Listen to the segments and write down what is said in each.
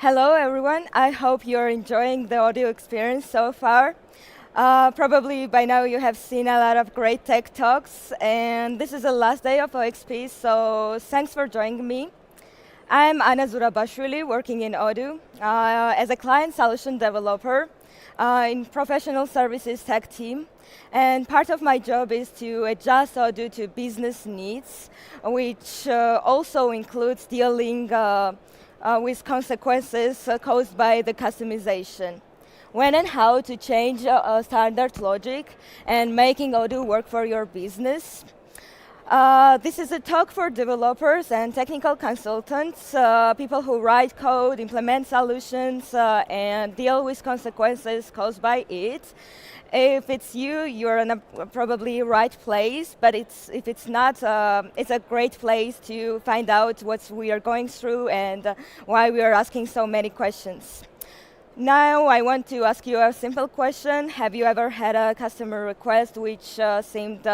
Hello, everyone. I hope you're enjoying the audio experience so far. Probably by now you have seen a lot of great tech talks, and this is the last day of OXP, so thanks for joining me. I'm Anna Zurabashvili, working in Odoo as a client solution developer in professional services tech team. And part of my job is to adjust Odoo to business needs, which also includes dealing with consequences caused by the customization. When and how to change standard logic and making Odoo work for your business. This is a talk for developers and technical consultants, people who write code, implement solutions, and deal with consequences caused by it. If it's you, you're in a probably right place, but if it's not, it's a great place to find out what we are going through and why we are asking so many questions. Now I want to ask you a simple question. Have you ever had a customer request which seemed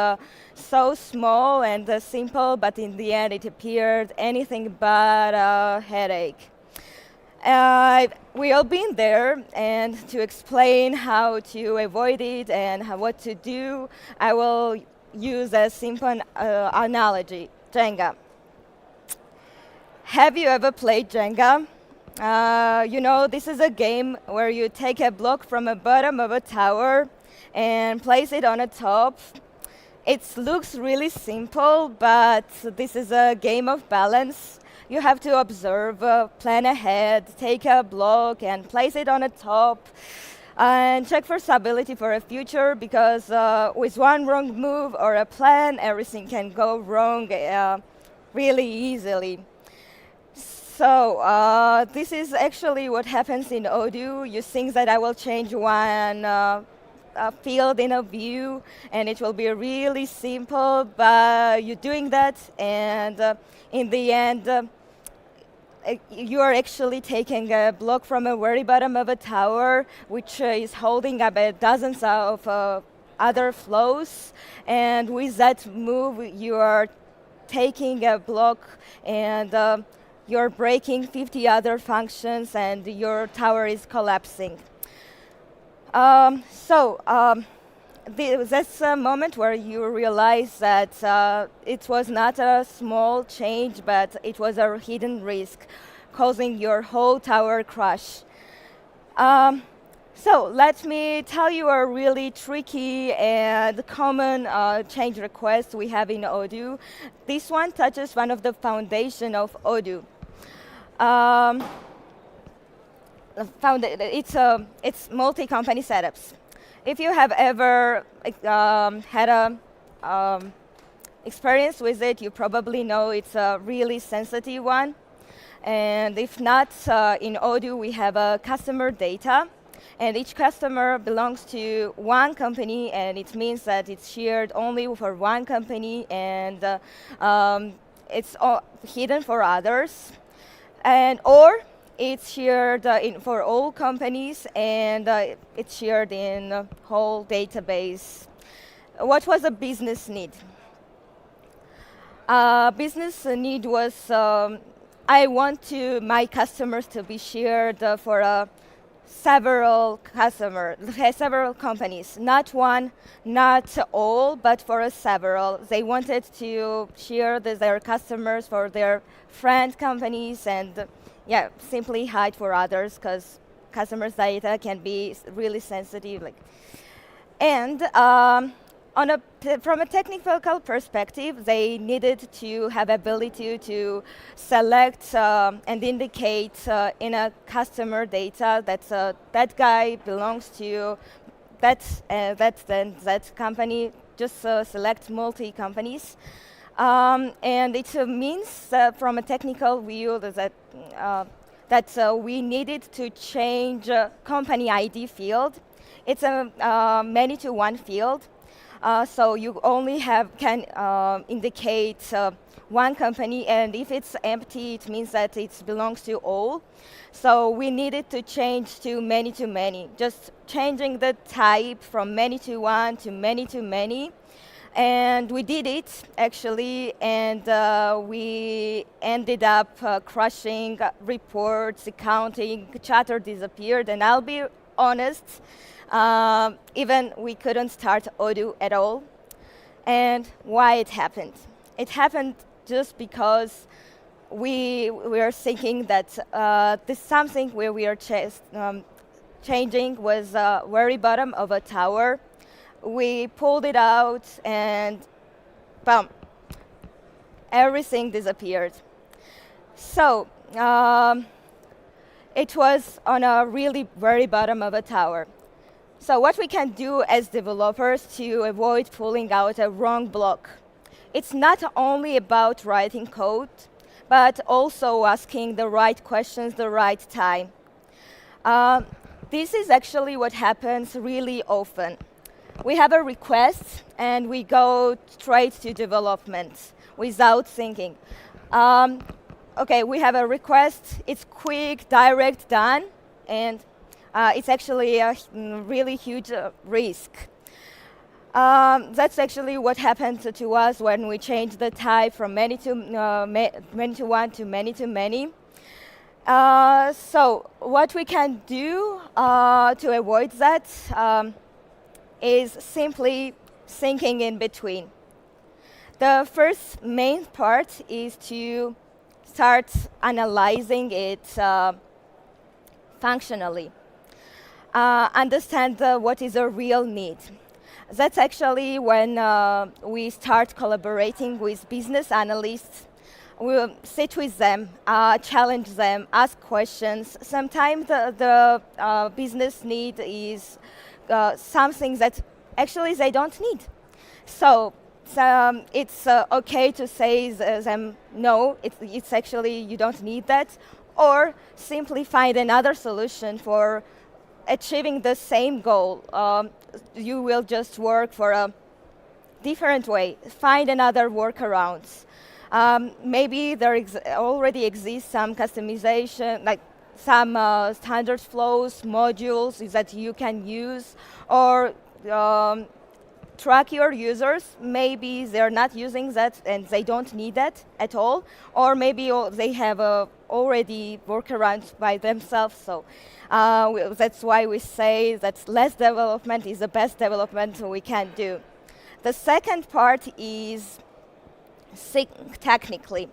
so small and simple, but in the end it appeared anything but a headache? We all been there, and to explain how to avoid it and what to do, I will use a simple analogy, Jenga. Have you ever played Jenga? This is a game where you take a block from the bottom of a tower and place it on a top. It looks really simple, but this is a game of balance. You have to observe, plan ahead, take a block and place it on a top, and check for stability for a future, because with one wrong move or a plan, everything can go wrong really easily. So this is actually what happens in Odoo. You think that I will change one field in a view, and it will be really simple, but you're doing that, and in the end, you are actually taking a block from a very bottom of a tower, which is holding up dozens of other flows, and with that move, you are taking a block and you're breaking 50 other functions, and your tower is collapsing. That's a moment where you realize that it was not a small change, but it was a hidden risk, causing your whole tower crash. So let me tell you a really tricky and common change request we have in Odoo. This one touches one of the foundation of Odoo. It's multi-company setups. If you have ever had a experience with it, you probably know it's a really sensitive one. And if not, in Odoo we have a customer data, and each customer belongs to one company, and it means that it's shared only for one company, and it's hidden for others. Or it's shared for all companies, and it's shared in a whole database. What was a business need? Business need was, I want my customers to be shared for several companies, not one, not all, but for several. They wanted to share their customers for their friend companies, and simply hide for others, because customers' data can be really sensitive. And from a technical perspective, they needed to have ability to select and indicate in a customer data that that guy belongs to that company. Just select multi-companies. And it means from a technical view that we needed to change company ID field. It's a many-to-one field. So you only can indicate one company, and if it's empty, it means that it belongs to all. So we needed to change to many, just changing the type from many to one to many, And we did it, actually, and we ended up crushing reports, accounting, chatter disappeared, and I'll be honest, even we couldn't start Odoo at all. And why it happened? It happened just because we were thinking that this something where we are changing was very bottom of a tower. We pulled it out and boom, everything disappeared. So it was on a really very bottom of a tower. So what we can do as developers to avoid pulling out a wrong block, it's not only about writing code, but also asking the right questions the right time. This is actually what happens really often. We have a request and we go straight to development without thinking. Okay, we have a request, it's quick, direct, done, and it's actually a really huge risk. That's actually what happened to us when we changed the type from many to one to many to many. So what we can do to avoid that is simply thinking in between. The first main part is to start analyzing it functionally. Understand what is a real need. That's actually when we start collaborating with business analysts. We'll sit with them, challenge them, ask questions. Sometimes the business need is something that actually they don't need. So it's okay to say them, no, it's actually you don't need that, or simply find another solution for achieving the same goal. You will just work for a different way, find another workarounds. Maybe there already exists some customization, like some standard flows, modules that you can use, or track your users. Maybe they're not using that and they don't need that at all, or maybe they have already workarounds by themselves. So that's why we say that less development is the best development we can do. The second part is think technically.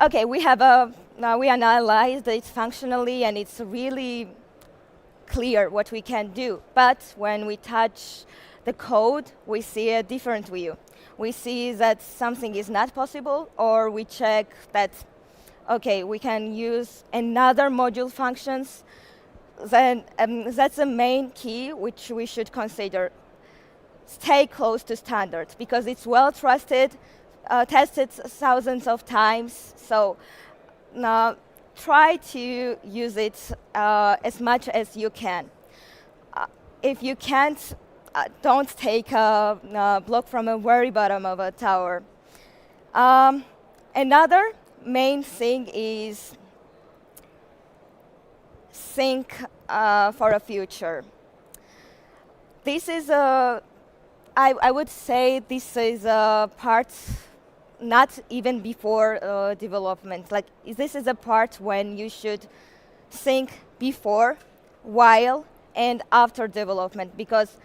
Okay, we analyzed it functionally and it's really clear what we can do. But when we touch the code, we see a different view. We see that something is not possible, or we check that, okay, we can use another module functions. Then that's the main key which we should consider. Stay close to standard because it's well trusted, tested thousands of times. So now try to use it as much as you can. If you can't, don't take a block from a very bottom of a tower. Another main thing is think for a future. This is I would say this is a part not even before development. Like this is a part when you should think before, while, and after development, because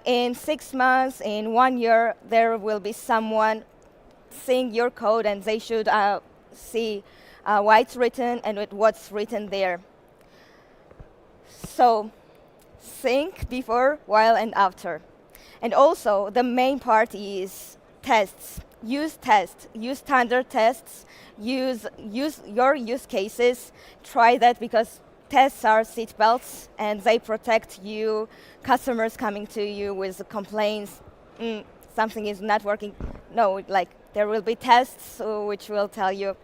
in 6 months, in 1 year, there will be someone seeing your code and they should see why it's written and what's written there. So think before, while, and after. And also, the main part is tests. Use tests. Use standard tests. Use your use cases. Try that because tests are seat belts and they protect you. Customers coming to you with complaints, something is not working. No, like there will be tests which will tell you,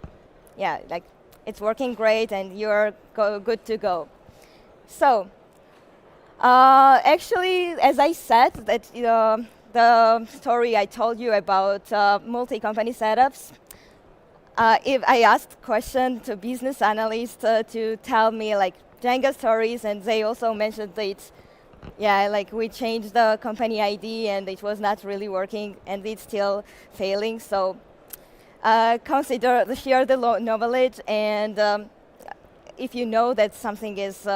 yeah, like it's working great and you're good to go. So actually, as I said, that the story I told you about multi-company setups, if I asked question to business analysts to tell me like Jenga stories, and they also mentioned it, Yeah, like we changed the company ID and it was not really working and it's still failing. So share the knowledge and if you know that something is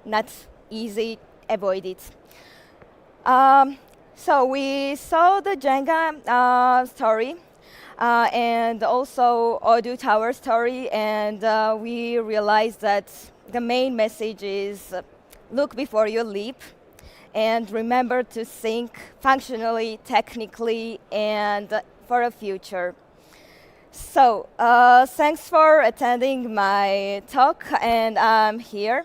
not easy, avoid it. Um, so we saw the Jenga story and also Odoo Tower story, and we realized that the main message is look before you leap, and remember to think functionally, technically, and for a future. So, thanks for attending my talk, and I'm here.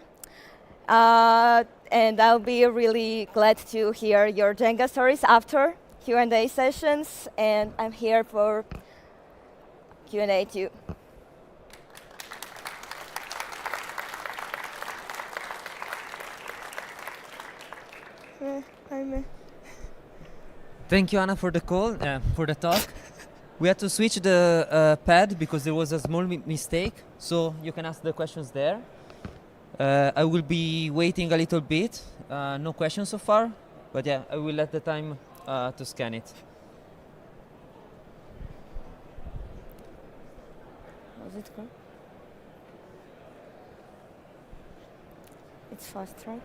And I'll be really glad to hear your Jenga stories after Q&A sessions, and I'm here for Q&A too. Thank you, Anna, for the call, for the talk. We had to switch the pad because there was a small mistake, so you can ask the questions there. I will be waiting a little bit. No questions so far, but yeah, I will let the time to scan it. Was it good? It's fast, right?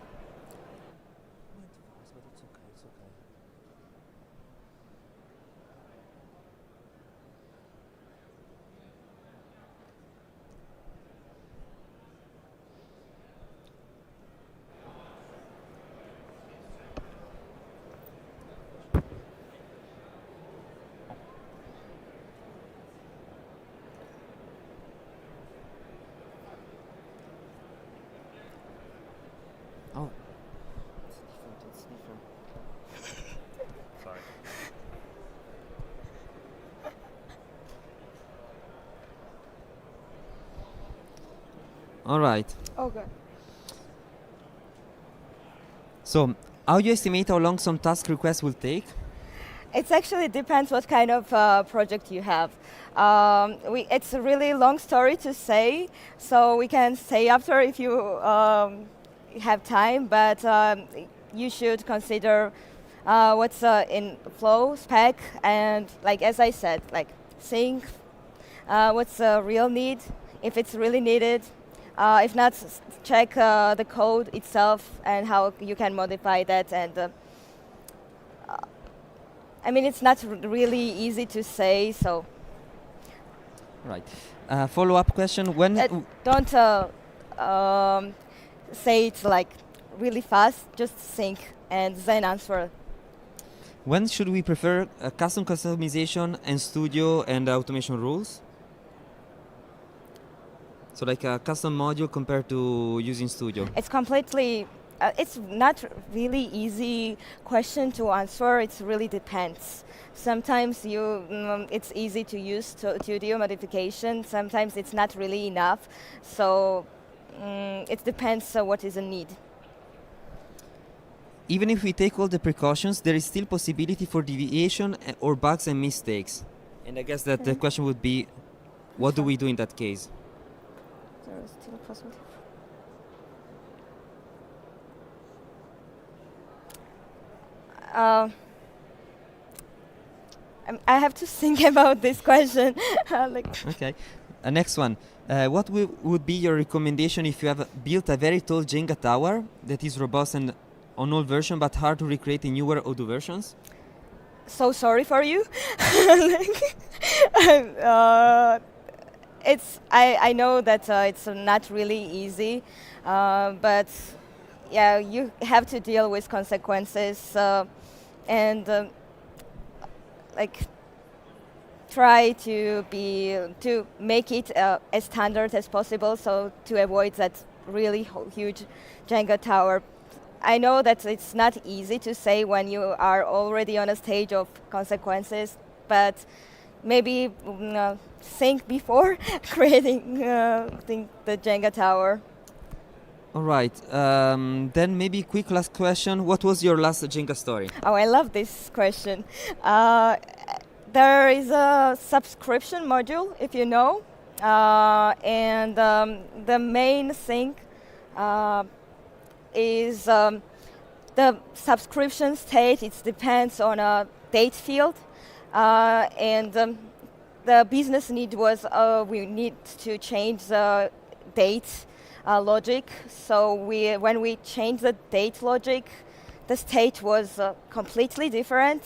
Oh. Sorry. All right. Okay. So, how do you estimate how long some task requests will take? It actually depends what kind of project you have. It's a really long story to say, so we can say after if you have time, but you should consider what's in flow, spec, and like as I said, like think what's the real need, if it's really needed. If not, check the code itself and how you can modify that. And I mean, it's not really easy to say, so Right. Follow-up question: When? don't say it like really fast. Just think and then answer. When should we prefer custom customization and studio and automation rules? So like a custom module compared to using studio. It's completely. It's not really easy question to answer. It really depends. Sometimes it's easy to use studio modification. Sometimes it's not really enough. So it depends what is a need. Even if we take all the precautions, there is still possibility for deviation or bugs and mistakes. And I guess that the question would be, what do we do in that case? There is still a possibility. I have to think about this question. Okay. Next one. What would be your recommendation if you have built a very tall Jenga tower that is robust and on old version but hard to recreate in newer Odoo versions? So sorry for you. I know that it's not really easy, but yeah, you have to deal with consequences and like try to make it as standard as possible, so to avoid that really huge Jenga tower. I know that it's not easy to say when you are already on a stage of consequences, but maybe think before creating the Jenga tower. All right. Then maybe quick last question. What was your last Jenga story? Oh, I love this question. There is a subscription module, if you know, and the main thing is the subscription state, it depends on a date field, and the business need was we need to change the date logic. So when we changed the date logic, the state was completely different.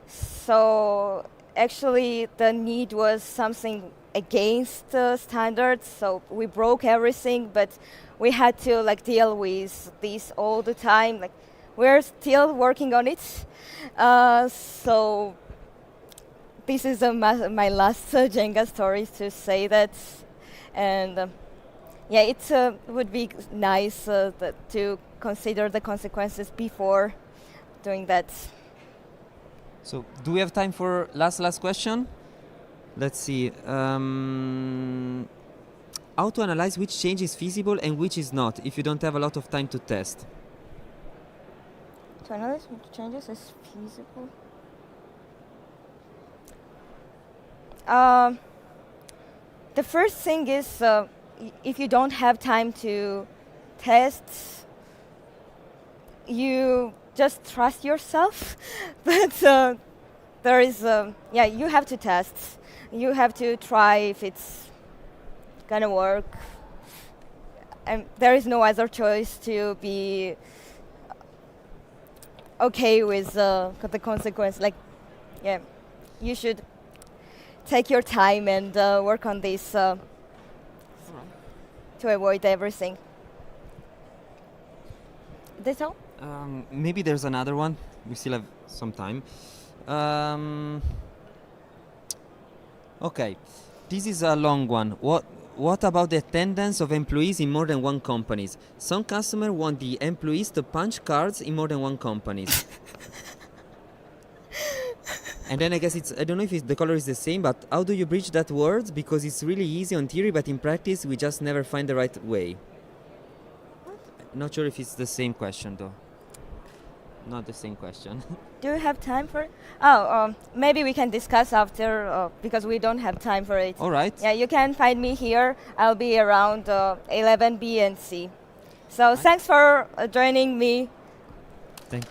So actually, the need was something against the standards. So we broke everything, but we had to like deal with this all the time. Like we're still working on it. So this is my last Jenga story to say that, and yeah, it would be nice to consider the consequences before doing that. So, do we have time for last question? Let's see. How to analyze which change is feasible and which is not if you don't have a lot of time to test? To analyze which changes is feasible. The first thing is if you don't have time to test, you just trust yourself. But there is, you have to test. You have to try if it's gonna work. And there is no other choice to be okay with the consequence. Like, yeah, you should take your time and work on this to avoid everything. That's all? Maybe there's another one. We still have some time. Okay, this is a long one. What about the attendance of employees in more than one companies? Some customers want the employees to punch cards in more than one companies. And then I guess I don't know if the color is the same, but how do you bridge that word? Because it's really easy on theory, but in practice we just never find the right way. Not sure if it's the same question though. Not the same question. Do you have time for it? Oh, maybe we can discuss after because we don't have time for it. All right. Yeah, you can find me here. I'll be around 11 B and C. So thanks for joining me. Thank